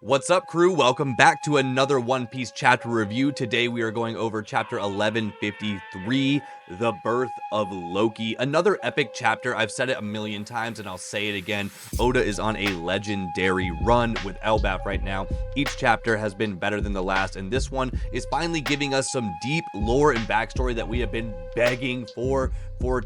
What's up, crew? Welcome back to another One Piece chapter review. Today we are going over chapter 1153, The Birth of Loki. Another epic chapter. I've said it a million times and I'll say it again. Oda is on a legendary run with Elbaf right now. Each chapter has been better than the last, and this one is finally giving us some deep lore and backstory that we have been begging for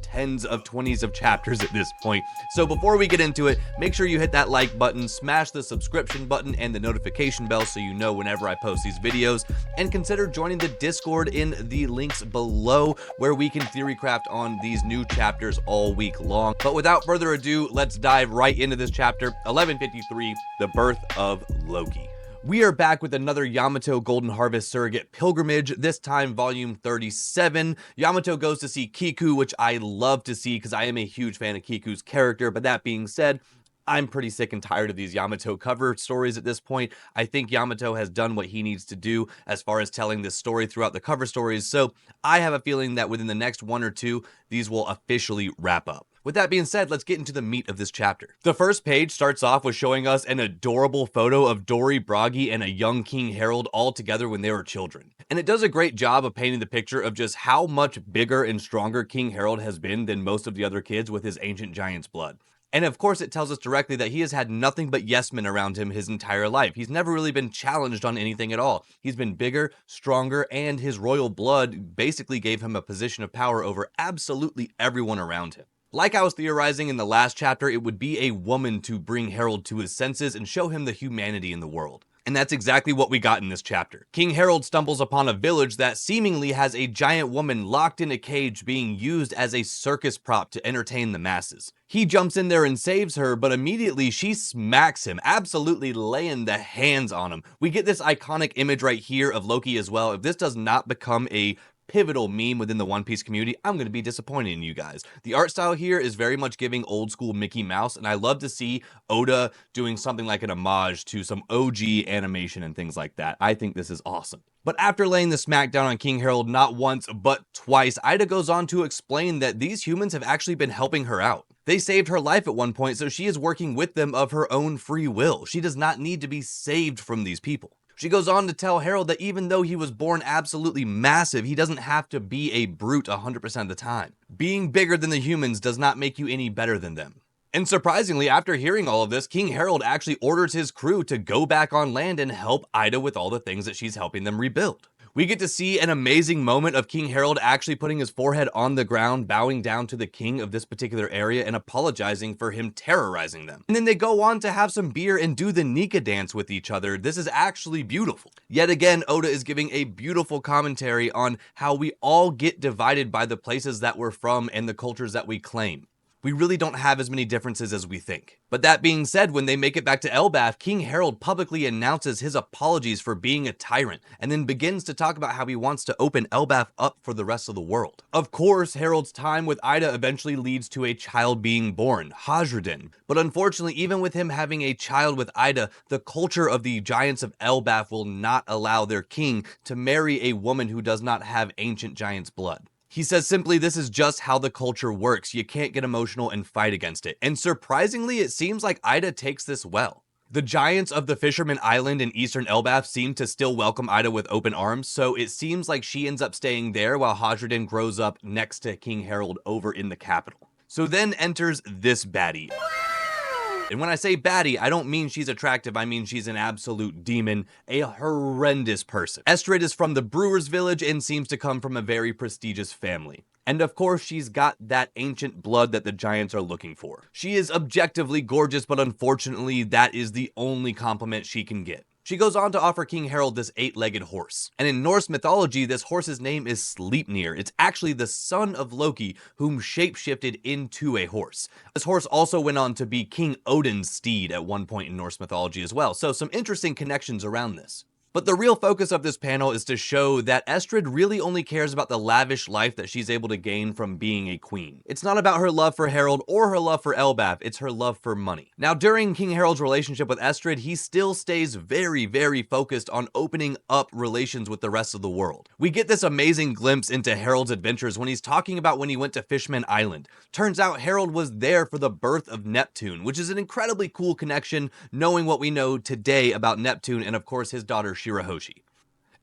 tens of 20s of chapters at this point. So before we get into it, make sure you hit that like button, smash the subscription button and the notification bell so you know whenever I post these videos, and consider joining the Discord in the links below where we can theory craft on these new chapters all week long. But without further ado, let's dive right into this chapter, 1153, The Birth of Loki. We are back with another Yamato Golden Harvest Surrogate Pilgrimage, this time volume 37. Yamato goes to see Kiku, which I love to see because I am a huge fan of Kiku's character, but that being said, I'm pretty sick and tired of these Yamato cover stories at this point. I think Yamato has done what he needs to do as far as telling this story throughout the cover stories, so I have a feeling that within the next one or two, these will officially wrap up. With that being said, let's get into the meat of this chapter. The first page starts off with showing us an adorable photo of Dory Bragi and a young King Harold all together when they were children. And it does a great job of painting the picture of just how much bigger and stronger King Harold has been than most of the other kids with his ancient giant's blood. And of course it tells us directly that he has had nothing but yes men around him his entire life. He's never really been challenged on anything at all. He's been bigger, stronger, and his royal blood basically gave him a position of power over absolutely everyone around him. Like I was theorizing in the last chapter, it would be a woman to bring Harold to his senses and show him the humanity in the world. And that's exactly what we got in this chapter. King Harold stumbles upon a village that seemingly has a giant woman locked in a cage being used as a circus prop to entertain the masses. He jumps in there and saves her, but immediately she smacks him, absolutely laying the hands on him. We get this iconic image right here of Loki as well. If this does not become a pivotal meme within the One Piece community, I'm going to be disappointed in you guys. The art style here is very much giving old school Mickey Mouse, and I love to see Oda doing something like an homage to some OG animation and things like that. I think this is awesome. But after laying the smackdown on King Harold not once but twice, Ida goes on to explain that these humans have actually been helping her out. They saved her life at one point, so she is working with them of her own free will. She does not need to be saved from these people. She goes on to tell Harold that even though he was born absolutely massive, he doesn't have to be a brute 100% of the time. Being bigger than the humans does not make you any better than them. And surprisingly, after hearing all of this, King Harold actually orders his crew to go back on land and help Ida with all the things that she's helping them rebuild. We get to see an amazing moment of King Harold actually putting his forehead on the ground, bowing down to the king of this particular area and apologizing for him terrorizing them. And then they go on to have some beer and do the Nika dance with each other. This is actually beautiful. Yet again, Oda is giving a beautiful commentary on how we all get divided by the places that we're from and the cultures that we claim. We really don't have as many differences as we think. But that being said, when they make it back to Elbaf, King Harold publicly announces his apologies for being a tyrant, and then begins to talk about how he wants to open Elbaf up for the rest of the world. Of course, Harold's time with Ida eventually leads to a child being born, Hajradin. But unfortunately, even with him having a child with Ida, the culture of the giants of Elbaf will not allow their king to marry a woman who does not have ancient giant's blood. He says simply, this is just how the culture works. You can't get emotional and fight against it. And surprisingly, it seems like Ida takes this well. The giants of the Fisherman Island in eastern Elbaf seem to still welcome Ida with open arms, so it seems like she ends up staying there while Hajradin grows up next to King Harold over in the capital. So then enters this baddie. And when I say baddie, I don't mean she's attractive, I mean she's an absolute demon, a horrendous person. Estrid is from the Brewers Village and seems to come from a very prestigious family. And of course, she's got that ancient blood that the giants are looking for. She is objectively gorgeous, but unfortunately, that is the only compliment she can get. She goes on to offer King Harold this 8-legged horse. And in Norse mythology, this horse's name is Sleipnir. It's actually the son of Loki, whom shapeshifted into a horse. This horse also went on to be King Odin's steed at one point in Norse mythology as well, so some interesting connections around this. But the real focus of this panel is to show that Estrid really only cares about the lavish life that she's able to gain from being a queen. It's not about her love for Harold or her love for Elbaf, it's her love for money. Now, during King Harold's relationship with Estrid, he still stays very focused on opening up relations with the rest of the world. We get this amazing glimpse into Harold's adventures when he's talking about when he went to Fishman Island. Turns out Harold was there for the birth of Neptune, which is an incredibly cool connection, knowing what we know today about Neptune and of course his daughter Shirahoshi.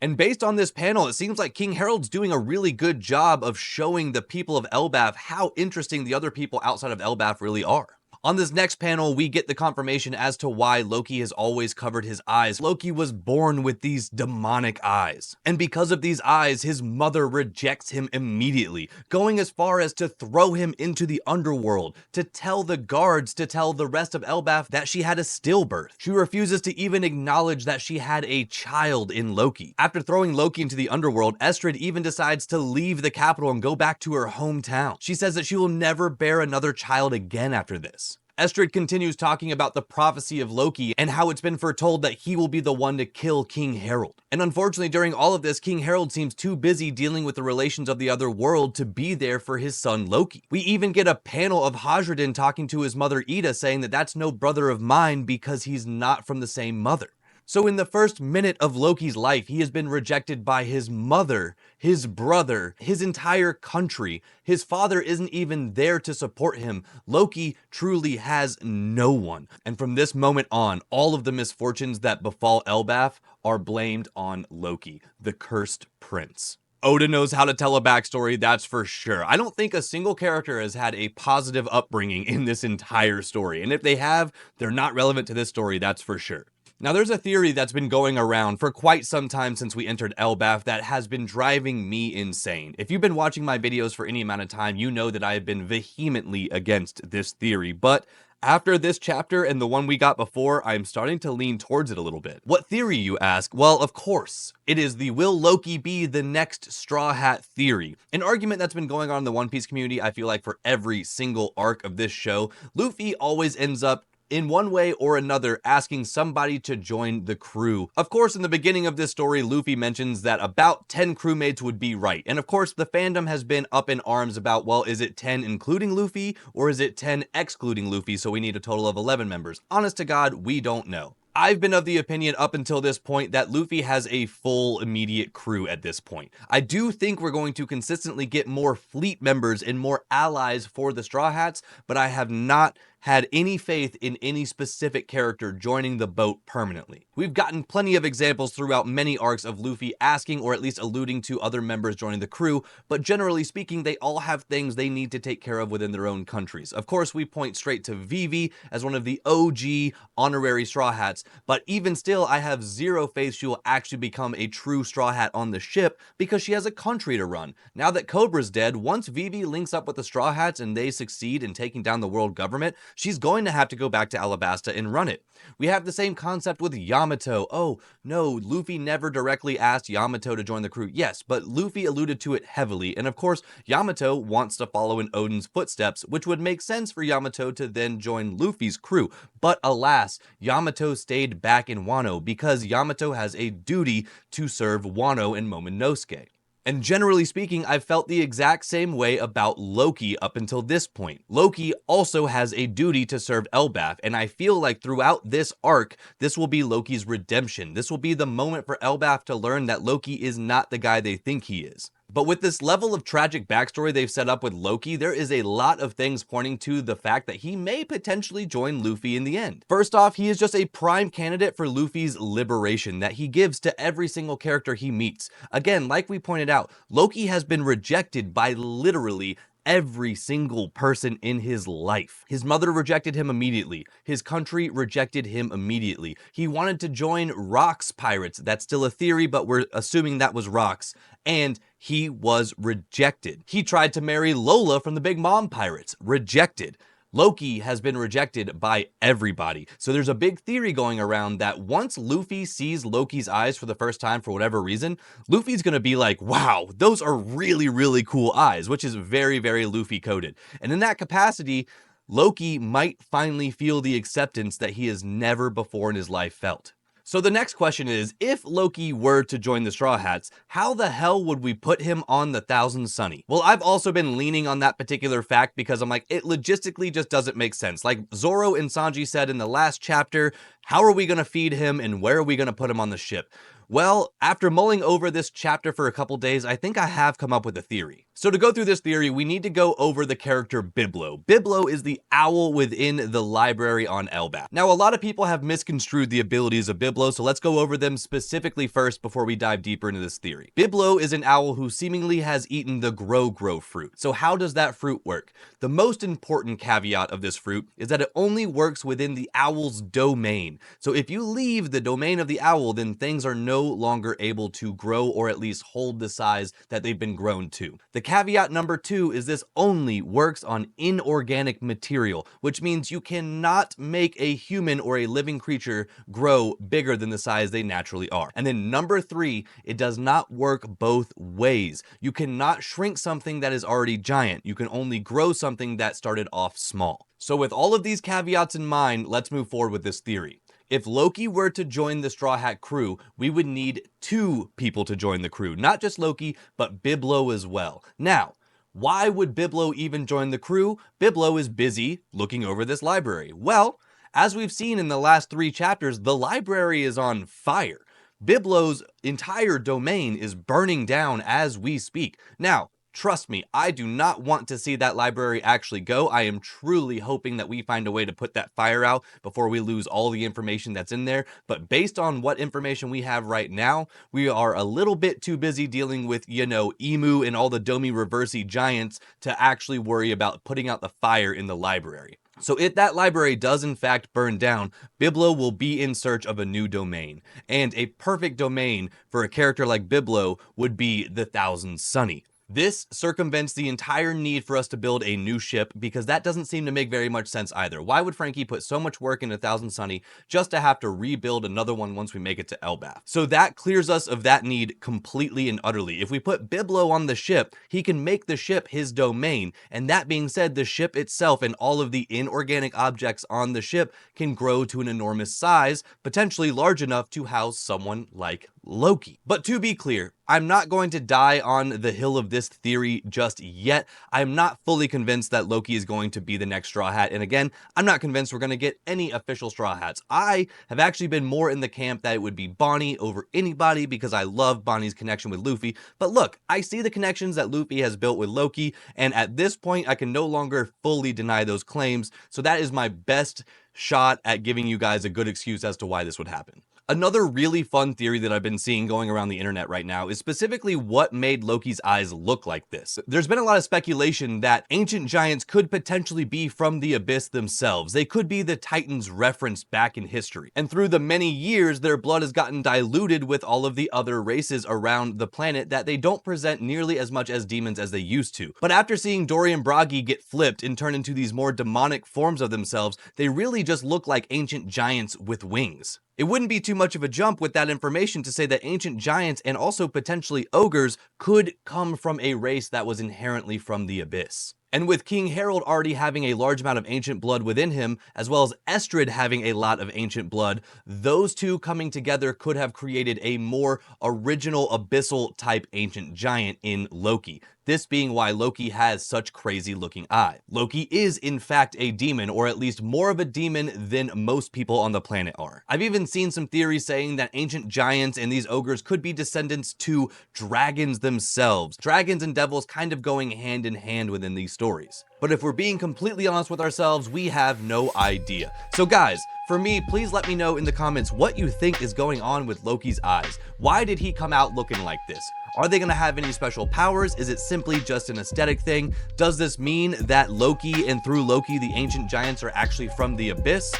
And based on this panel, it seems like King Harold's doing a really good job of showing the people of Elbaf how interesting the other people outside of Elbaf really are. On this next panel, we get the confirmation as to why Loki has always covered his eyes. Loki was born with these demonic eyes. And because of these eyes, his mother rejects him immediately, going as far as to throw him into the underworld, to tell the guards to tell the rest of Elbaf that she had a stillbirth. She refuses to even acknowledge that she had a child in Loki. After throwing Loki into the underworld, Estrid even decides to leave the capital and go back to her hometown. She says that she will never bear another child again after this. Estrid continues talking about the prophecy of Loki and how it's been foretold that he will be the one to kill King Harold. And unfortunately, during all of this, King Harold seems too busy dealing with the relations of the other world to be there for his son Loki. We even get a panel of Hajradin talking to his mother Ida, saying that that's no brother of mine because he's not from the same mother. So in the first minute of Loki's life, he has been rejected by his mother, his brother, his entire country. His father isn't even there to support him. Loki truly has no one. And from this moment on, all of the misfortunes that befall Elbaf are blamed on Loki, the cursed prince. Oda knows how to tell a backstory, that's for sure. I don't think a single character has had a positive upbringing in this entire story. And if they have, they're not relevant to this story, that's for sure. Now, there's a theory that's been going around for quite some time since we entered Elbaf that has been driving me insane. If you've been watching my videos for any amount of time, you know that I have been vehemently against this theory, but after this chapter and the one we got before, I'm starting to lean towards it a little bit. What theory, you ask? Well, of course, it is the will Loki be the next Straw Hat theory. An argument that's been going on in the One Piece community, I feel like for every single arc of this show. Luffy always ends up in one way or another asking somebody to join the crew. Of course, in the beginning of this story, Luffy mentions that about 10 crewmates would be right. And of course, the fandom has been up in arms about, well, is it 10 including Luffy or is it 10 excluding Luffy? So we need a total of 11 members. Honest to God, we don't know. I've been of the opinion up until this point that Luffy has a full immediate crew at this point. I do think we're going to consistently get more fleet members and more allies for the Straw Hats, but I have not had any faith in any specific character joining the boat permanently. We've gotten plenty of examples throughout many arcs of Luffy asking or at least alluding to other members joining the crew, but generally speaking, they all have things they need to take care of within their own countries. Of course, we point straight to Vivi as one of the OG honorary Straw Hats, but even still, I have zero faith she will actually become a true Straw Hat on the ship because she has a country to run. Now that Cobra's dead, once Vivi links up with the Straw Hats and they succeed in taking down the world government, she's going to have to go back to Alabasta and run it. We have the same concept with Yamato. Oh, no, Luffy never directly asked Yamato to join the crew. Yes, but Luffy alluded to it heavily, and of course, Yamato wants to follow in Odin's footsteps, which would make sense for Yamato to then join Luffy's crew. But alas, Yamato stayed back in Wano because Yamato has a duty to serve Wano and Momonosuke. And generally speaking, I've felt the exact same way about Loki up until this point. Loki also has a duty to serve Elbaf, and I feel like throughout this arc, this will be Loki's redemption. This will be the moment for Elbaf to learn that Loki is not the guy they think he is. But with this level of tragic backstory they've set up with Loki, there is a lot of things pointing to the fact that he may potentially join Luffy in the end. First off, he is just a prime candidate for Luffy's liberation that he gives to every single character he meets. Again, like we pointed out, Loki has been rejected by literally every single person in his life. His mother rejected him immediately. His country rejected him immediately. He wanted to join Rock's pirates. That's still a theory, but we're assuming that was Rock's. And he was rejected. He tried to marry Lola from the Big Mom Pirates. Rejected. Loki has been rejected by everybody. So there's a big theory going around that once Luffy sees Loki's eyes for the first time for whatever reason, Luffy's gonna be like, wow, those are really, really cool eyes, which is very, very Luffy coded. And in that capacity, Loki might finally feel the acceptance that he has never before in his life felt. So the next question is, if Loki were to join the Straw Hats, how the hell would we put him on the Thousand Sunny? Well, I've also been leaning on that particular fact because I'm like, it logistically just doesn't make sense. Like Zoro and Sanji said in the last chapter, how are we going to feed him and where are we going to put him on the ship? Well, after mulling over this chapter for a couple days, I think I have come up with a theory. So to go through this theory, we need to go over the character Biblo. Biblo is the owl within the library on Elbaf. Now, a lot of people have misconstrued the abilities of Biblo, so let's go over them specifically first before we dive deeper into this theory. Biblo is an owl who seemingly has eaten the Grow fruit. So how does that fruit work? The most important caveat of this fruit is that it only works within the owl's domain. So if you leave the domain of the owl, then things are no longer able to grow or at least hold the size that they've been grown to. The caveat number 2 is this only works on inorganic material, which means you cannot make a human or a living creature grow bigger than the size they naturally are. And then number 3, it does not work both ways. You cannot shrink something that is already giant. You can only grow something that started off small. So with all of these caveats in mind, let's move forward with this theory. If Loki were to join the Straw Hat crew, we would need 2 people to join the crew. Not just Loki, but Biblo as well. Now, why would Biblo even join the crew? Biblo is busy looking over this library. Well, as we've seen in the last 3 chapters, the library is on fire. Biblo's entire domain is burning down as we speak. Now, trust me, I do not want to see that library actually go. I am truly hoping that we find a way to put that fire out before we lose all the information that's in there. But based on what information we have right now, we are a little bit too busy dealing with, Emu and all the Domi Reversi giants to actually worry about putting out the fire in the library. So if that library does in fact burn down, Biblo will be in search of a new domain. And a perfect domain for a character like Biblo would be the Thousand Sunny. This circumvents the entire need for us to build a new ship because that doesn't seem to make very much sense either. Why would Frankie put so much work into Thousand Sunny just to have to rebuild another one once we make it to Elbaf? So that clears us of that need completely and utterly. If we put Biblo on the ship, he can make the ship his domain. And that being said, the ship itself and all of the inorganic objects on the ship can grow to an enormous size, potentially large enough to house someone like Loki. But to be clear, I'm not going to die on the hill of this theory just yet. I'm not fully convinced that Loki is going to be the next Straw Hat. And again, I'm not convinced we're going to get any official Straw Hats. I have actually been more in the camp that it would be Bonnie over anybody because I love Bonnie's connection with Luffy. But look, I see the connections that Luffy has built with Loki, and at this point, I can no longer fully deny those claims. So that is my best shot at giving you guys a good excuse as to why this would happen. Another really fun theory that I've been seeing going around the internet right now is specifically what made Loki's eyes look like this. There's been a lot of speculation that ancient giants could potentially be from the Abyss themselves. They could be the Titans referenced back in history. And through the many years, their blood has gotten diluted with all of the other races around the planet that they don't present nearly as much as demons as they used to. But after seeing Dory and Bragi get flipped and turn into these more demonic forms of themselves, they really just look like ancient giants with wings. It wouldn't be too much of a jump with that information to say that ancient giants and also potentially ogres could come from a race that was inherently from the Abyss. And with King Harold already having a large amount of ancient blood within him, as well as Estrid having a lot of ancient blood, those two coming together could have created a more original abyssal type ancient giant in Loki. This being why Loki has such crazy looking eyes. Loki is in fact a demon, or at least more of a demon than most people on the planet are. I've even seen some theories saying that ancient giants and these ogres could be descendants to dragons themselves. Dragons and devils kind of going hand in hand within these stories. But if we're being completely honest with ourselves, we have no idea. So guys, for me, please let me know in the comments what you think is going on with Loki's eyes. Why did he come out looking like this? Are they going to have any special powers? Is it simply just an aesthetic thing? Does this mean that Loki and through Loki, the ancient giants are actually from the Abyss?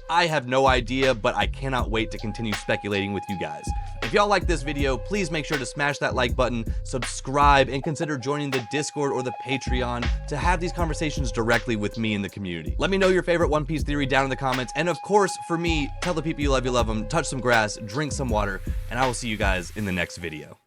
I have no idea, but I cannot wait to continue speculating with you guys. If y'all like this video, please make sure to smash that like button, subscribe, and consider joining the Discord or the Patreon to have these conversations directly with me in the community. Let me know your favorite One Piece theory down in the comments, and of course, for me, tell the people you love them, touch some grass, drink some water, and I will see you guys in the next video.